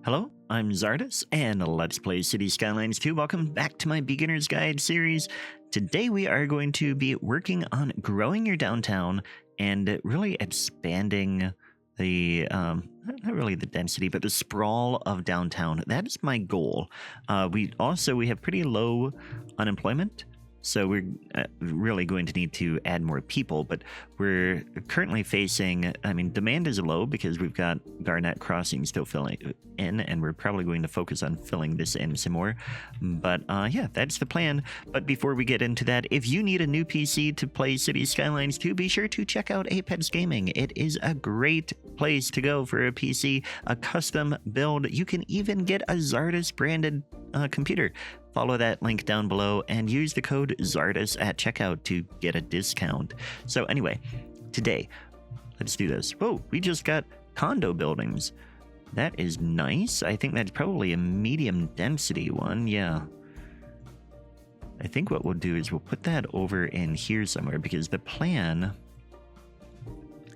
Hello, I'm Czardus, and let's play Cities Skylines 2. Welcome back to my Beginner's Guide series. Today we are going to be working on growing your downtown and really expanding the, not really the density, but the sprawl of downtown. That is my goal. We have pretty low unemployment, so we're really going to need to add more people, but we're currently facing, demand is low because we've got Garnet Crossing still filling in, and we're probably going to focus on filling this in some more. But yeah, that's the plan. But before we get into that, if you need a new PC to play Cities Skylines 2, be sure to check out Apex Gaming. It is a great place to go for a PC, a custom build. You can even get a Czardus branded computer. Follow that link down below and use the code Czardus at checkout to get a discount. So anyway, today, let's do this. Whoa, we just got Condo Buildings. That is nice. I think that's probably a medium density one, yeah. I think what we'll do is we'll put that over in here somewhere because the plan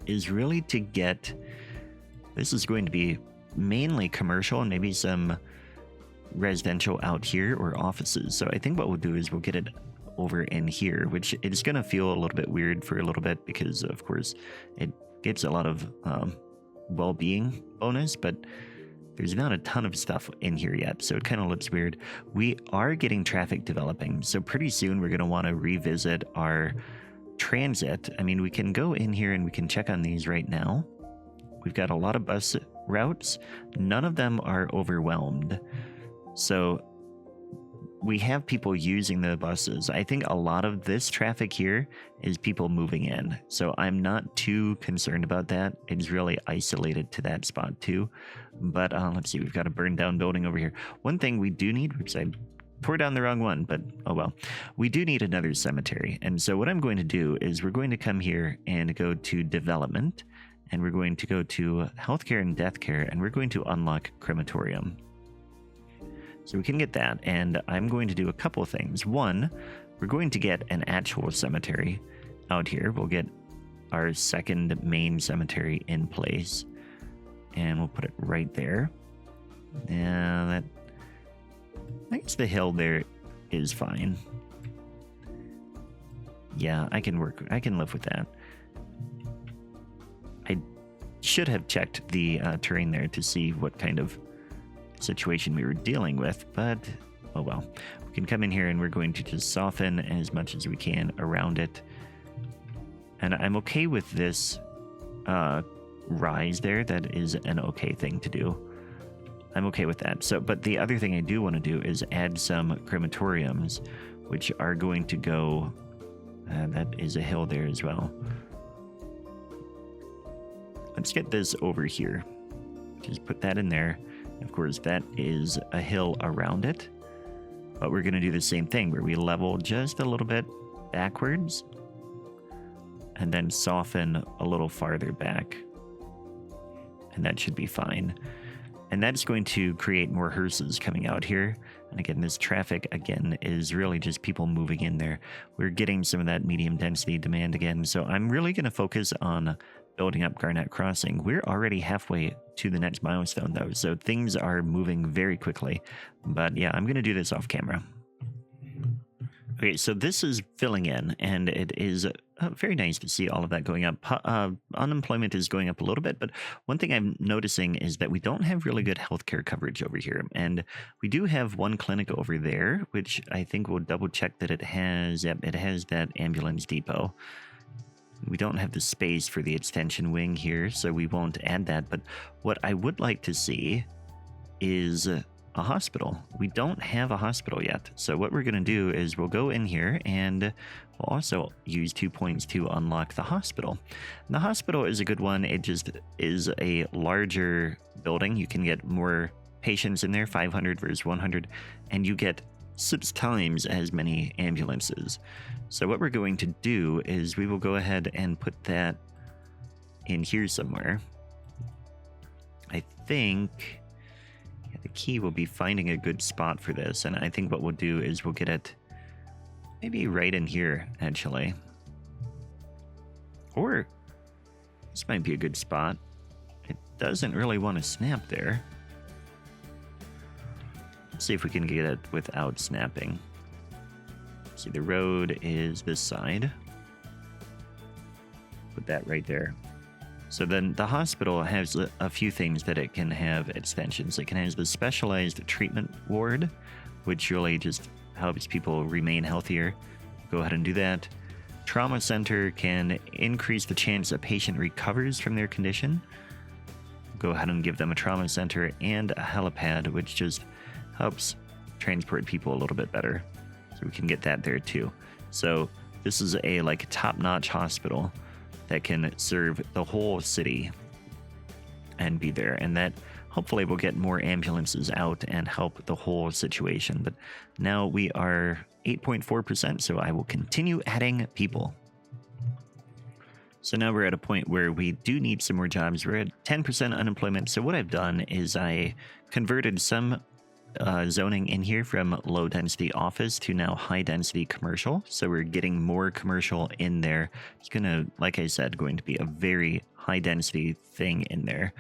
is really to get, this is going to be mainly commercial and maybe some residential out here or offices. So I think what we'll do is we'll get it over in here, which is going to feel a little bit weird for a little bit because of course it gives a lot of well-being bonus, but there's not a ton of stuff in here yet, so it kind of looks weird. We are getting traffic developing, so pretty soon we're going to want to revisit our transit. I mean, we can go in here and we can check on these right now. We've got a lot of bus routes. None of them are overwhelmed. So we have people using the buses. I think a lot of this traffic here is people moving in. So I'm not too concerned about that. It's really isolated to that spot too. But let's see, we've got a burned down building over here. One thing we do need, which I tore down the wrong one, but oh well. We do need another cemetery. And so what I'm going to do is we're going to come here and go to development. And we're going to go to healthcare and death care. And we're going to unlock crematorium. So we can get that, and I'm going to do a couple of things. One, we're going to get an actual cemetery out here. We'll get our second main cemetery in place, and we'll put it right there. And that, I guess the hill there is fine. Yeah, I can live with that. I should have checked the terrain there to see what kind of situation we were dealing with, but oh well. We can come in here and we're going to just soften as much as we can around it. And I'm okay with this rise there. That is an okay thing to do. I'm okay with that. So, but the other thing I do want to do is add some crematoriums, which are going to go, that is a hill there as well. Let's get this over here. Just put that in there. Of course, that is a hill around it, but we're going to do the same thing where we level just a little bit backwards and then soften a little farther back, and that should be fine. And that's going to create more hearses coming out here. And again, this traffic again is really just people moving in there. We're getting some of that medium density demand again, so I'm really going to focus on building up Garnet Crossing. We're already halfway to the next milestone though, so things are moving very quickly. But yeah, I'm going to do this off camera. Okay, so this is filling in, and it is very nice to see all of that going up. Unemployment is going up a little bit, but one thing I'm noticing is that we don't have really good healthcare coverage over here. And we do have one clinic over there, which I think we'll double check that it has. Yep, it has that ambulance depot. We don't have the space for the extension wing here, so we won't add that. But what I would like to see is a hospital. We don't have a hospital yet. So what we're going to do is we'll go in here and we'll also use 2 points to unlock the hospital. And the hospital is a good one. It just is a larger building. You can get more patients in there, 500 versus 100, and you get 6 times as many ambulances. So what we're going to do is we will go ahead and put that in here somewhere. I think the key will be finding a good spot for this, and I think what we'll do is we'll get it maybe right in here, actually. Or this might be a good spot. It doesn't really want to snap there. see if we can get it without snapping. See, the road is this side. Put that right there. So then the hospital has a few things that it can have extensions. It can have the specialized treatment ward, which really just helps people remain healthier. Go ahead and do that. Trauma center can increase the chance a patient recovers from their condition. Go ahead and give them a trauma center and a helipad, which just helps transport people a little bit better. So we can get that there too. So this is a like top-notch hospital that can serve the whole city and be there. And that hopefully will get more ambulances out and help the whole situation. But now we are 8.4%, so I will continue adding people. So now we're at a point where we do need some more jobs. We're at 10% unemployment. So what I've done is I converted some zoning in here from low density office to now high density commercial. So we're getting more commercial in there. It's gonna, like I said, going to be a very high density thing in there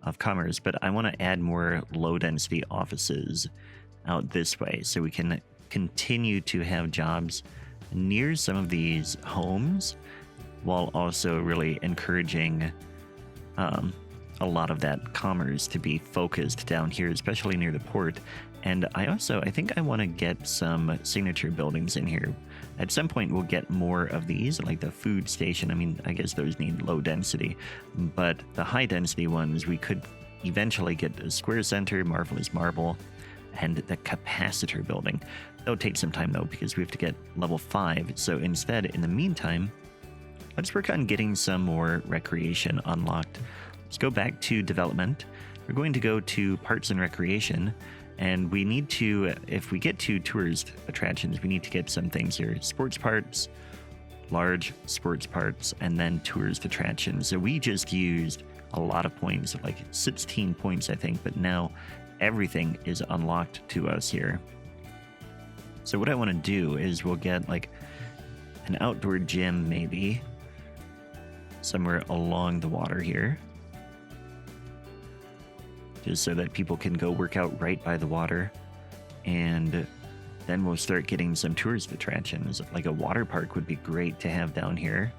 of commerce, but I want to add more low density offices out this way so we can continue to have jobs near some of these homes while also really encouraging a lot of that commerce to be focused down here, especially near the port. And I think I want to get some signature buildings in here. At some point, we'll get more of these, like the food station. I mean, I guess those need low density, but the high density ones, we could eventually get the Square Center, Marvelous Marble, and the capacitor building. That'll take some time though, because we have to get level 5. So instead, in the meantime, let's work on getting some more recreation unlocked. Let's go back to development. We're going to go to parks and recreation, and we need to, if we get to tourist attractions, we need to get some things here. Sports parks, large sports parks, and then tourist attractions. So we just used a lot of points, like 16 points, I think, but now everything is unlocked to us here. So what I want to do is we'll get like an outdoor gym maybe somewhere along the water here, just so that people can go work out right by the water. And then we'll start getting some tourist attractions. Like a water park would be great to have down here.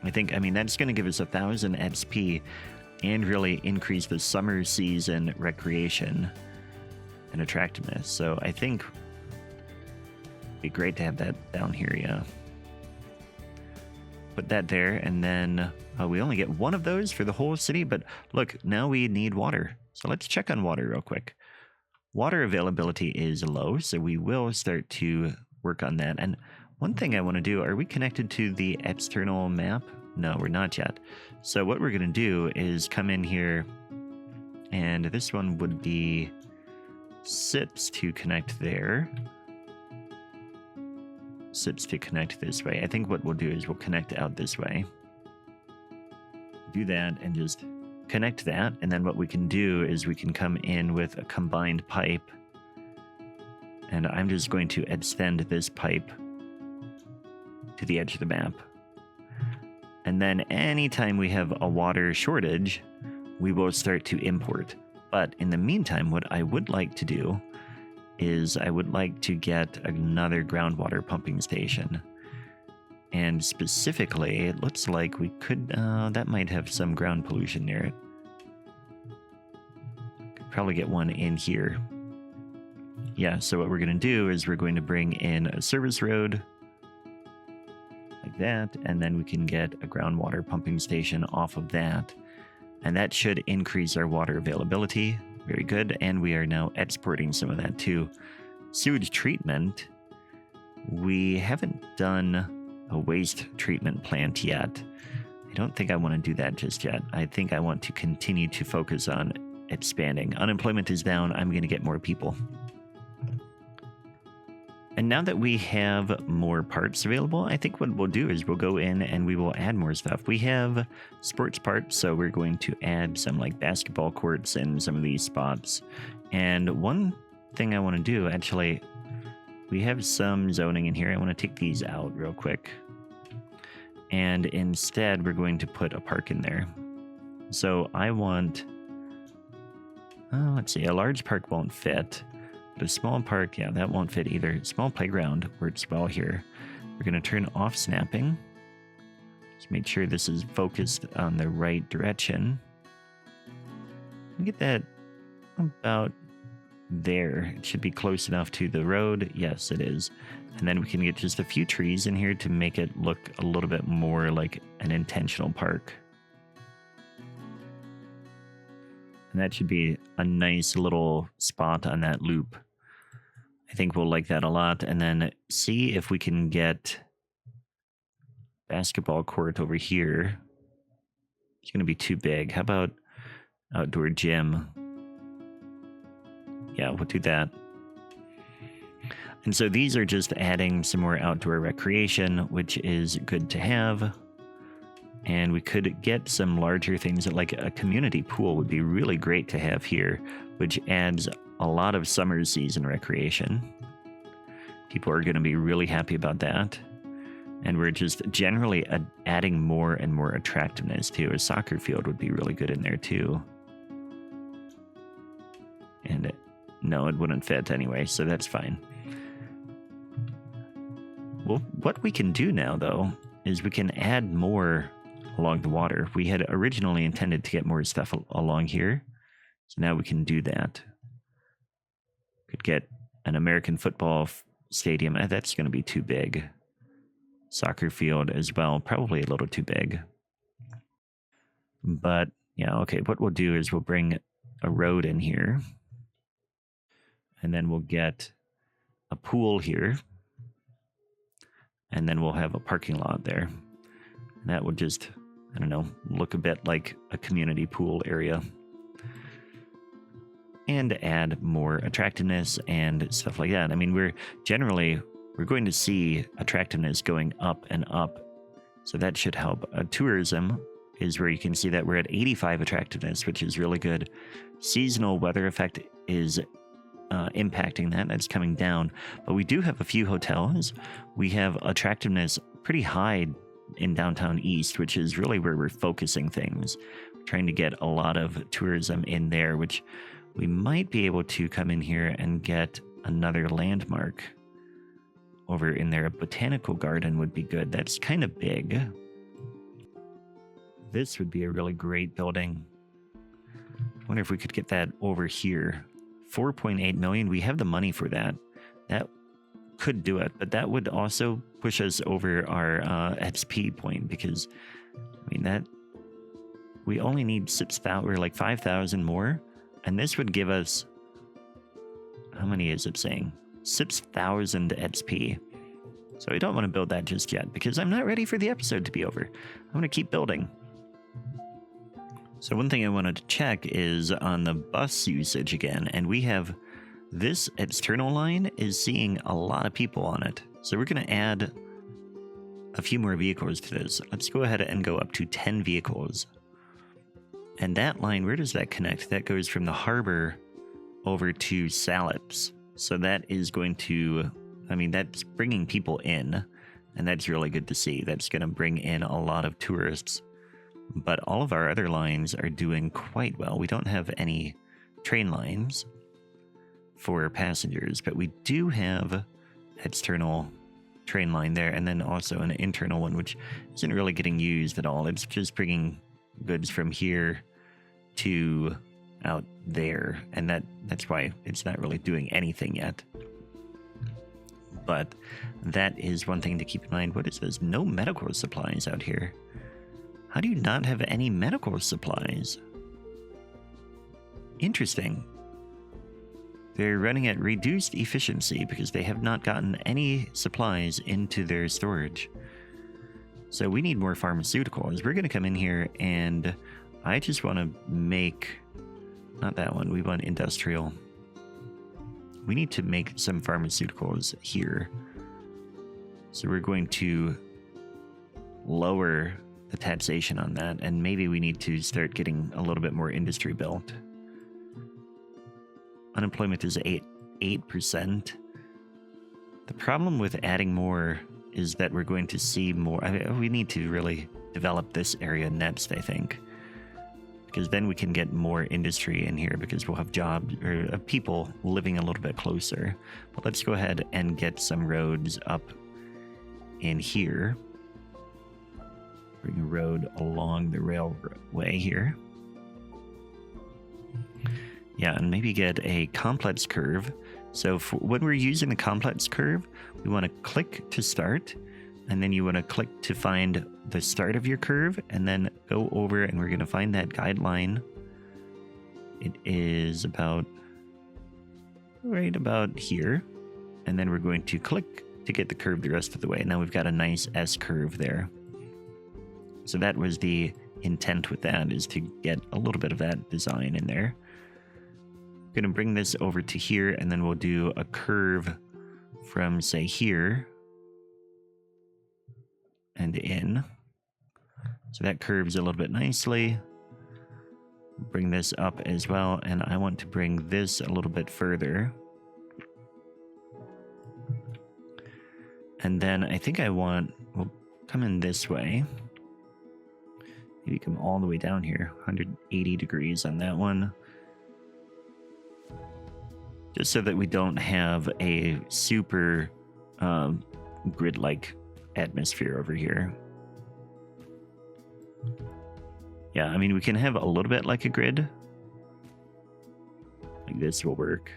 I mean, that's going to give us 1,000 XP and really increase the summer season recreation and attractiveness. So I think it'd be great to have that down here, yeah. Put that there, and then we only get one of those for the whole city, but look, now we need water. So let's check on water real quick. Water availability is low, so we will start to work on that. And one thing I want to do, are we connected to the external map? No, we're not yet. So what we're going to do is come in here, and this one would be SIPs to connect there. SIPs to connect this way. I think what we'll do is we'll connect out this way. Do that and just connect that, and then what we can do is we can come in with a combined pipe, and I'm just going to extend this pipe to the edge of the map. And then anytime we have a water shortage, we will start to import. But in the meantime, what I would like to do is I would like to get another groundwater pumping station. And specifically, it looks like we could, that might have some ground pollution near it. Could probably get one in here. Yeah, so what we're going to do is we're going to bring in a service road like that, and then we can get a groundwater pumping station off of that. And that should increase our water availability. Very good. And we are now exporting some of that too. Sewage treatment. We haven't done a waste treatment plant yet. I don't think I want to do that just yet. I think I want to continue to focus on expanding. Unemployment is down. I'm going to get more people. And now that we have more parts available, I think what we'll do is we'll go in and we will add more stuff. We have sports parts, so we're going to add some like basketball courts in some of these spots. And one thing I want to do, actually, we have some zoning in here. I want to take these out real quick. And instead, we're going to put a park in there. So I want, let's see, a large park won't fit. But a small park, yeah, that won't fit either. Small playground works well here. We're going to turn off snapping. Just make sure this is focused on the right direction. Get that about there. It should be close enough to the road. Yes, it is. And then we can get just a few trees in here to make it look a little bit more like an intentional park. And that should be a nice little spot on that loop. I think we'll like that a lot. And then see if we can get basketball court over here. It's going to be too big. How about outdoor gym? Yeah, we'll do that. And so these are just adding some more outdoor recreation, which is good to have. And we could get some larger things, like a community pool would be really great to have here, which adds a lot of summer season recreation. People are going to be really happy about that. And we're just generally adding more and more attractiveness too. A soccer field would be really good in there too. And no, it wouldn't fit anyway, so that's fine. Well, what we can do now, though, is we can add more along the water. We had originally intended to get more stuff along here, so now we can do that. Could get an American football stadium. That's going to be too big. Soccer field as well, probably a little too big. But, yeah, okay, what we'll do is we'll bring a road in here. And then we'll get a pool here. And then we'll have a parking lot there. And that would just, I don't know, look a bit like a community pool area. And add more attractiveness and stuff like that. I mean, we're going to see attractiveness going up and up. So that should help. Tourism is where you can see that we're at 85 attractiveness, which is really good. Seasonal weather effect is impacting that. That's coming down. But we do have a few hotels. We have attractiveness pretty high in downtown East, which is really where we're focusing things. We're trying to get a lot of tourism in there, which we might be able to come in here and get another landmark over in there. A botanical garden would be good. That's kind of big. This would be a really great building. I wonder if we could get that over here. 4.8 million. We have the money for that. That could do it, but that would also push us over our XP point, because I mean that we only need 6,000 or like 5,000 more, and this would give us, how many is it saying? 6,000 XP. So I don't want to build that just yet because I'm not ready for the episode to be over. I want to keep building. So one thing I wanted to check is on the bus usage again, and we have this external line is seeing a lot of people on it. So we're going to add a few more vehicles to this. Let's go ahead and go up to 10 vehicles. And that line, where does that connect? That goes from the harbor over to Salops. So that is going to, I mean, that's bringing people in, and that's really good to see. That's going to bring in a lot of tourists. But all of our other lines are doing quite well. We don't have any train lines for passengers, but we do have external train line there, and then also an internal one, which isn't really getting used at all. It's just bringing goods from here to out there, and that's why it's not really doing anything yet. But that is one thing to keep in mind. What is this? No medical supplies out here. How do you not have any medical supplies? Interesting. They're running at reduced efficiency because they have not gotten any supplies into their storage. So we need more pharmaceuticals. We're going to come in here, and I just want to make, not that one, we want industrial. We need to make some pharmaceuticals here. So we're going to lower the taxation on that, and maybe we need to start getting a little bit more industry built. Unemployment is 8%. The problem with adding more is that we're going to see more. I mean, we need to really develop this area next, I think. because then we can get more industry in here because we'll have jobs or people living a little bit closer. But let's go ahead and get some roads up in here. Bring a road along the railway here. Yeah, and maybe get a complex curve. So when we're using the complex curve, we want to click to start, and then you want to click to find the start of your curve, and then go over, and we're going to find that guideline. It is about right about here, and then we're going to click to get the curve the rest of the way. Now we've got a nice S curve there. So that was the intent with that, is to get a little bit of that design in there. Going to bring this over to here, and then we'll do a curve from, say, here and in. So that curves a little bit nicely. Bring this up as well, and I want to bring this a little bit further. And then I think we'll come in this way. Maybe come all the way down here, 180 degrees on that one. Just so that we don't have a super grid-like atmosphere over here. Yeah, I mean, we can have a little bit like a grid. Like this will work.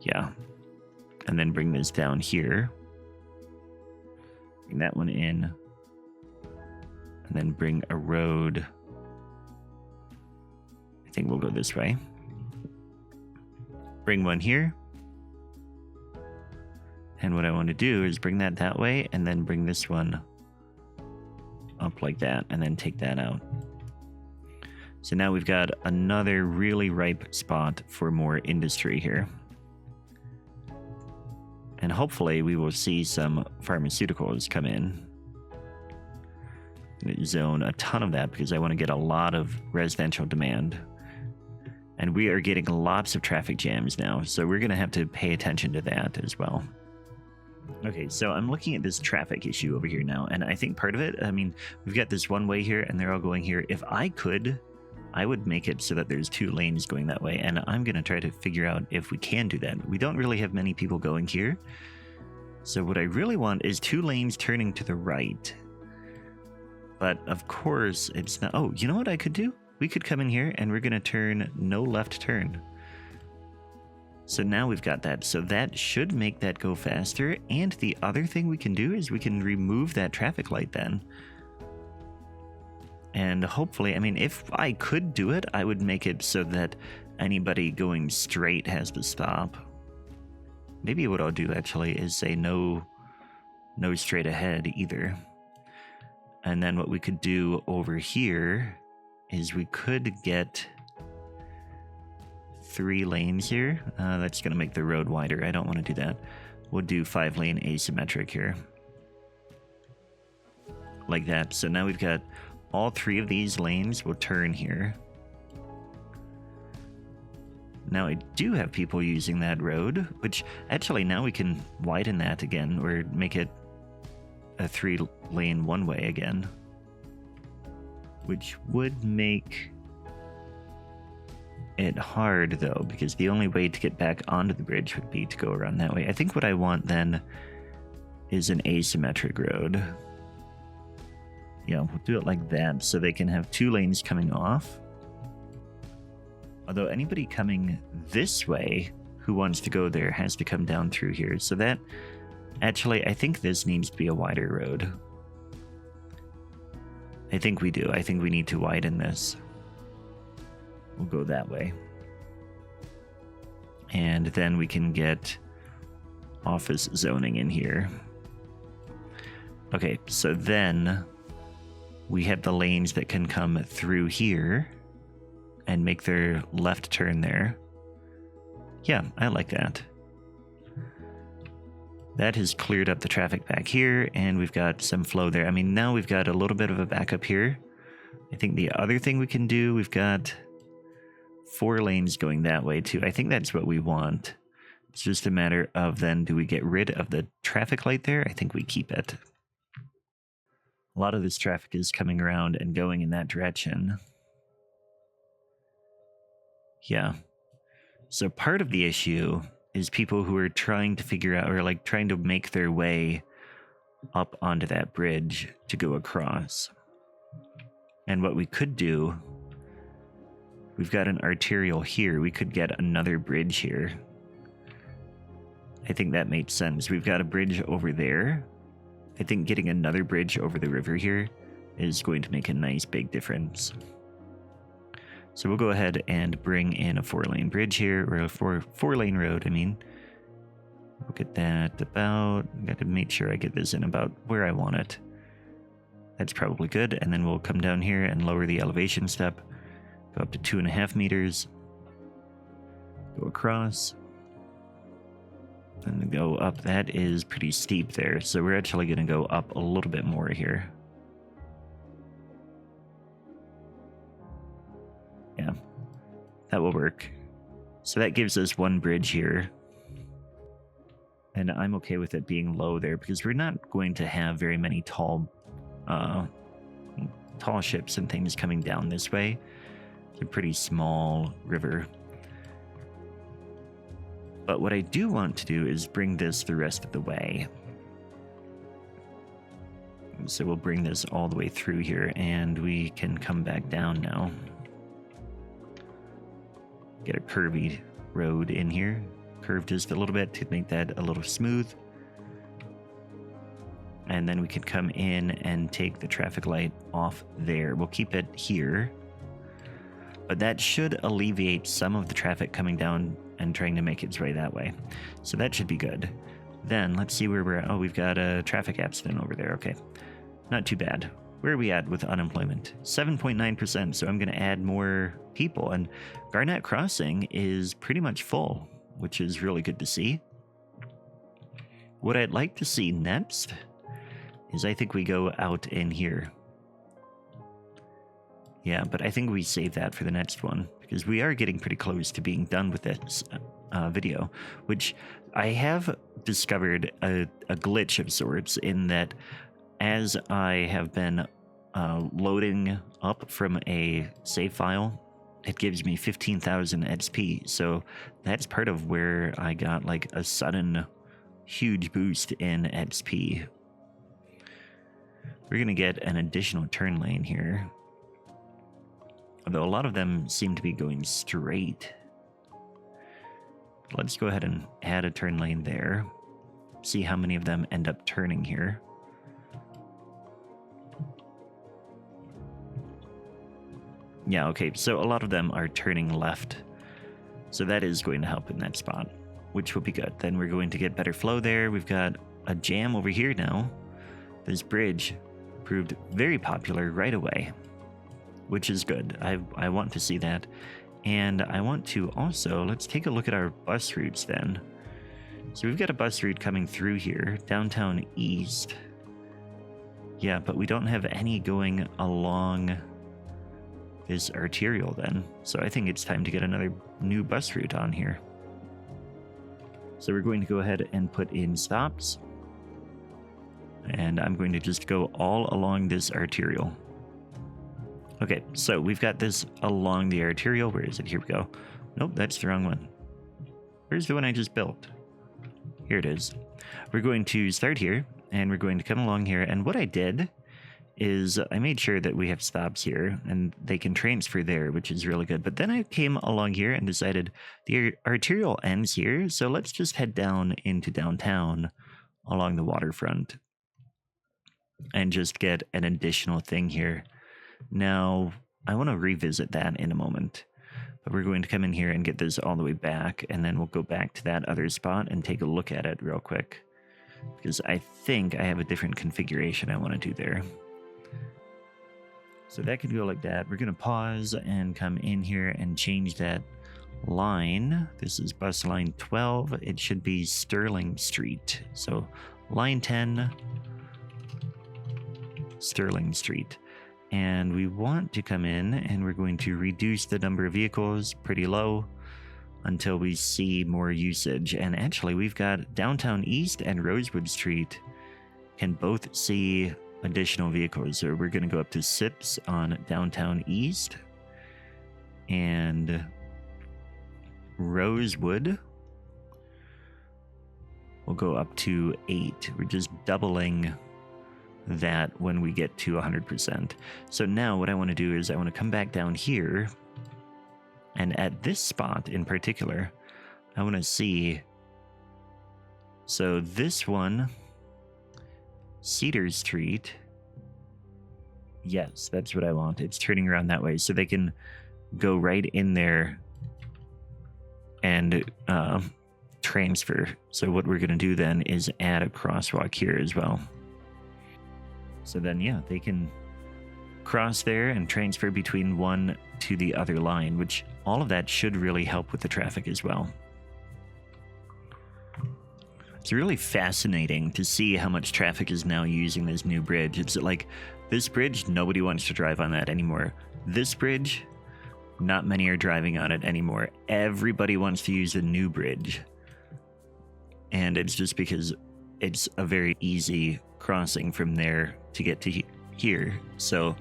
Yeah. And then bring this down here. Bring that one in. And then bring a road. I think we'll go this way. Bring one here. And what I want to do is bring that way, and then bring this one up like that, and then take that out. So now we've got another really ripe spot for more industry here. And hopefully we will see some pharmaceuticals come in. Zone a ton of that because I want to get a lot of residential demand. And we are getting lots of traffic jams now, so we're going to have to pay attention to that as well. Okay, so I'm looking at this traffic issue over here now, and I think part of it, I mean, we've got this one way here, and they're all going here. If I could, I would make it so that there's 2 lanes going that way, and I'm going to try to figure out if we can do that. We don't really have many people going here, so what I really want is 2 lanes turning to the right. But, of course, it's not... Oh, you know what I could do? We could come in here, and we're going to turn no left turn. So now we've got that. So that should make that go faster. And the other thing we can do is we can remove that traffic light then. And hopefully, I mean, if I could do it, I would make it so that anybody going straight has to stop. Maybe what I'll do actually is say no straight ahead either. And then what we could do over here is we could get 3 lanes here. That's going to make the road wider. I don't want to do that. We'll do 5-lane asymmetric here. Like that. So now we've got all 3 of these lanes will turn here. Now I do have people using that road, which actually now we can widen that again or make it a 3-lane one-way again. Which would make it hard, though, because the only way to get back onto the bridge would be to go around that way. I think what I want, then, is an asymmetric road. Yeah, we'll do it like that, so they can have 2 lanes coming off. Although anybody coming this way who wants to go there has to come down through here. So that, actually, I think this needs to be a wider road. I think we do. I think we need to widen this. We'll go that way. And then we can get office zoning in here. Okay, so then we have the lanes that can come through here and make their left turn there. Yeah, I like that. That has cleared up the traffic back here, and we've got some flow there. I mean, now we've got a little bit of a backup here. I think the other thing we can do, we've got 4 lanes going that way too. I think that's what we want. It's just a matter of then, do we get rid of the traffic light there? I think we keep it. A lot of this traffic is coming around and going in that direction. Yeah. So part of the issue is people who are trying to figure out, or like trying to make their way up onto that bridge to go across. And what we could do, we've got an arterial here. We could get another bridge here. I think that makes sense. We've got a bridge over there. I think getting another bridge over the river here is going to make a nice big difference. So we'll go ahead and bring in a 4-lane bridge here, or a four-lane road, I mean. We'll get that about, I got to make sure I get this in about where I want it. That's probably good. And then we'll come down here and lower the elevation step, go up to 2.5 meters, go across, and go up. That is pretty steep there. So we're actually going to go up a little bit more here. Yeah, that will work. So that gives us one bridge here. And I'm okay with it being low there because we're not going to have very many tall ships and things coming down this way. It's a pretty small river. But what I do want to do is bring this the rest of the way. So we'll bring this all the way through here and we can come back down now. Get a curvy road in here. Curve just a little bit to make that a little smooth. And then we can come in and take the traffic light off there. We'll keep it here. But that should alleviate some of the traffic coming down and trying to make its way that way. So that should be good. Then let's see where we're at. Oh, we've got a traffic accident over there. Okay. Not too bad. Where are we at with unemployment? 7.9%. So I'm going to add more people. And Garnet Crossing is pretty much full, which is really good to see. What I'd like to see next is I think we go out in here. Yeah, but I think we save that for the next one because we are getting pretty close to being done with this video, which I have discovered a glitch of sorts in that as I have been loading up from a save file, it gives me 15,000 XP. So that's part of where I got like a sudden huge boost in XP. We're going to get an additional turn lane here. Although a lot of them seem to be going straight. Let's go ahead and add a turn lane there. See how many of them end up turning here. Yeah, okay, so a lot of them are turning left. So that is going to help in that spot, which will be good. Then we're going to get better flow there. We've got a jam over here now. This bridge proved very popular right away, which is good. I want to see that. And I want to also, let's take a look at our bus routes then. So we've got a bus route coming through here, downtown east. Yeah, but we don't have any going along this arterial then. So I think it's time to get another new bus route on here. So we're going to go ahead and put in stops. And I'm going to just go all along this arterial. Okay, so we've got this along the arterial. Where is it? Here we go. Nope, that's the wrong one. Where's the one I just built? Here it is. We're going to start here, and we're going to come along here. And what I did is I made sure that we have stops here, and they can transfer there, which is really good. But then I came along here and decided the arterial ends here, so let's just head down into downtown along the waterfront and just get an additional thing here. Now, I want to revisit that in a moment, but we're going to come in here and get this all the way back, and then we'll go back to that other spot and take a look at it real quick, because I think I have a different configuration I want to do there. So that could go like that. We're going to pause and come in here and change that line. This is bus line 12. It should be Sterling Street. So line 10, Sterling Street. And we want to come in and we're going to reduce the number of vehicles pretty low until we see more usage. And actually we've got Downtown East and Rosewood Street can both see additional vehicles. So we're going to go up to 6 on downtown east. And Rosewood will go up to 8. We're just doubling that when we get to 100%. So now what I want to do is I want to come back down here, and at this spot in particular, I want to see, so this one, Cedar Street, yes, that's what I want. It's turning around that way, so they can go right in there and transfer. So what we're going to do then is add a crosswalk here as well. So then, yeah, they can cross there and transfer between one to the other line, which all of that should really help with the traffic as well. It's really fascinating to see how much traffic is now using this new bridge. It's like this bridge, nobody wants to drive on that anymore. This bridge, not many are driving on it anymore. Everybody wants to use the new bridge. And it's just because it's a very easy crossing from there to get to here. So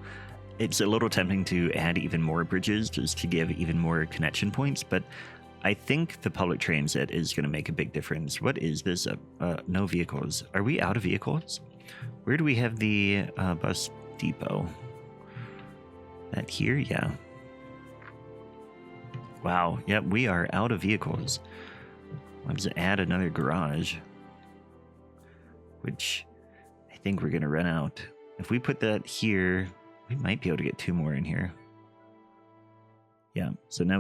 it's a little tempting to add even more bridges just to give even more connection points. But I think the public transit is going to make a big difference. What is this? No vehicles. Are we out of vehicles? Where do we have the bus depot? That here? Yeah. Wow. Yep, we are out of vehicles. Let's add another garage, which I think we're going to run out. If we put that here, we might be able to get 2 more in here. Yeah, so now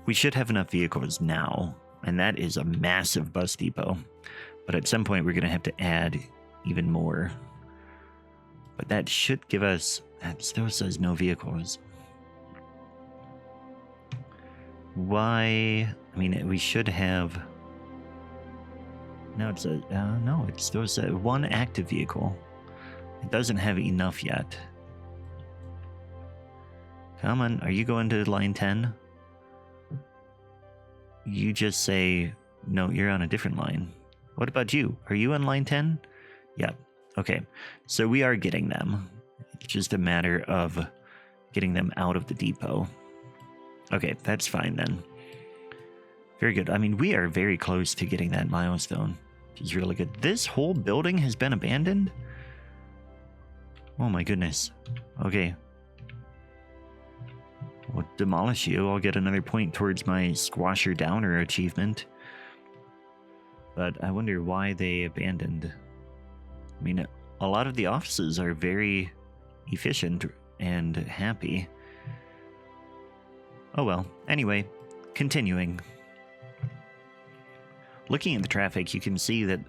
we should have enough vehicles now, and that is a massive bus depot. But at some point, we're going to have to add even more. But that should give us, that still says no vehicles. Why? I mean, we should have. No, it says no. It still says 1 active vehicle. It doesn't have enough yet. Come on, are you going to line 10? You just say no. You're on a different line. What about you? Are you on line 10? Yeah. Okay. So we are getting them. It's just a matter of getting them out of the depot. Okay, that's fine then. Very good. I mean, we are very close to getting that milestone, which is really good. This whole building has been abandoned? Oh my goodness. Okay. We'll demolish you. I'll get another point towards my Squasher Downer achievement. But I wonder why they abandoned. I mean, a lot of the offices are very efficient and happy. Oh well. Anyway, continuing. Looking at the traffic, you can see that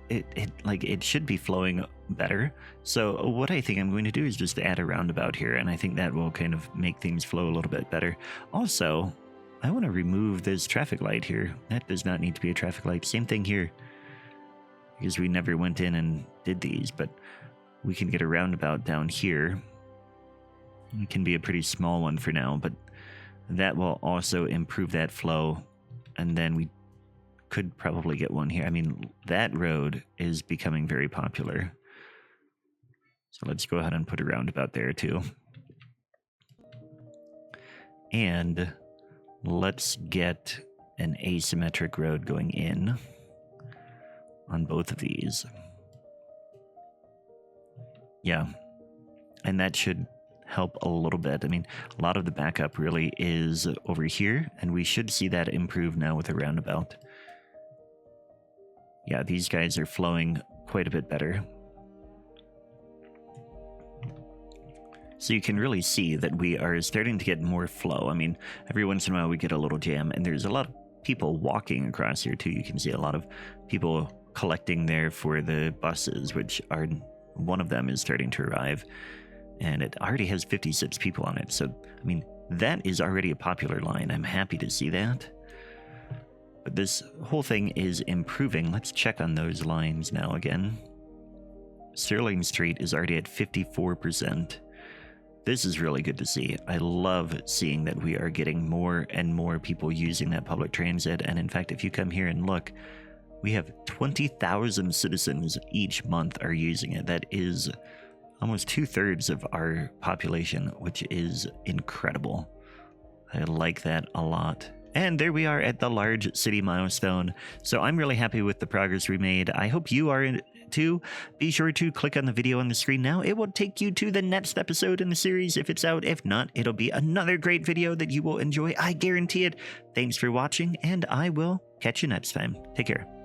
it should be flowing better. So what I think I'm going to do is just add a roundabout here, and I think that will kind of make things flow a little bit better. Also, I want to remove this traffic light here. That does not need to be a traffic light. Same thing here, because we never went in and did these, but we can get a roundabout down here. It can be a pretty small one for now, but that will also improve that flow. And then we could probably get one here. I mean, that road is becoming very popular. So let's go ahead and put a roundabout there too. And let's get an asymmetric road going in on both of these. Yeah. And that should help a little bit. I mean, a lot of the backup really is over here, and we should see that improve now with a roundabout. Yeah, these guys are flowing quite a bit better. So you can really see that we are starting to get more flow. I mean, every once in a while we get a little jam, and there's a lot of people walking across here too. You can see a lot of people collecting there for the buses, which are, one of them is starting to arrive. And it already has 56 people on it. So, I mean, that is already a popular line. I'm happy to see that. But this whole thing is improving. Let's check on those lines now again. Sterling Street is already at 54%. This is really good to see. I love seeing that we are getting more and more people using that public transit. And in fact, if you come here and look, We have 20,000 citizens each month are using it. That is almost 2/3 of our population, which is incredible. I like that a lot. And there we are at the large city milestone. So I'm really happy with the progress we made. I hope you are too. Be sure to click on the video on the screen now. It will take you to the next episode in the series if it's out. If not, it'll be another great video that you will enjoy. I guarantee it. Thanks for watching, and I will catch you next time. Take care.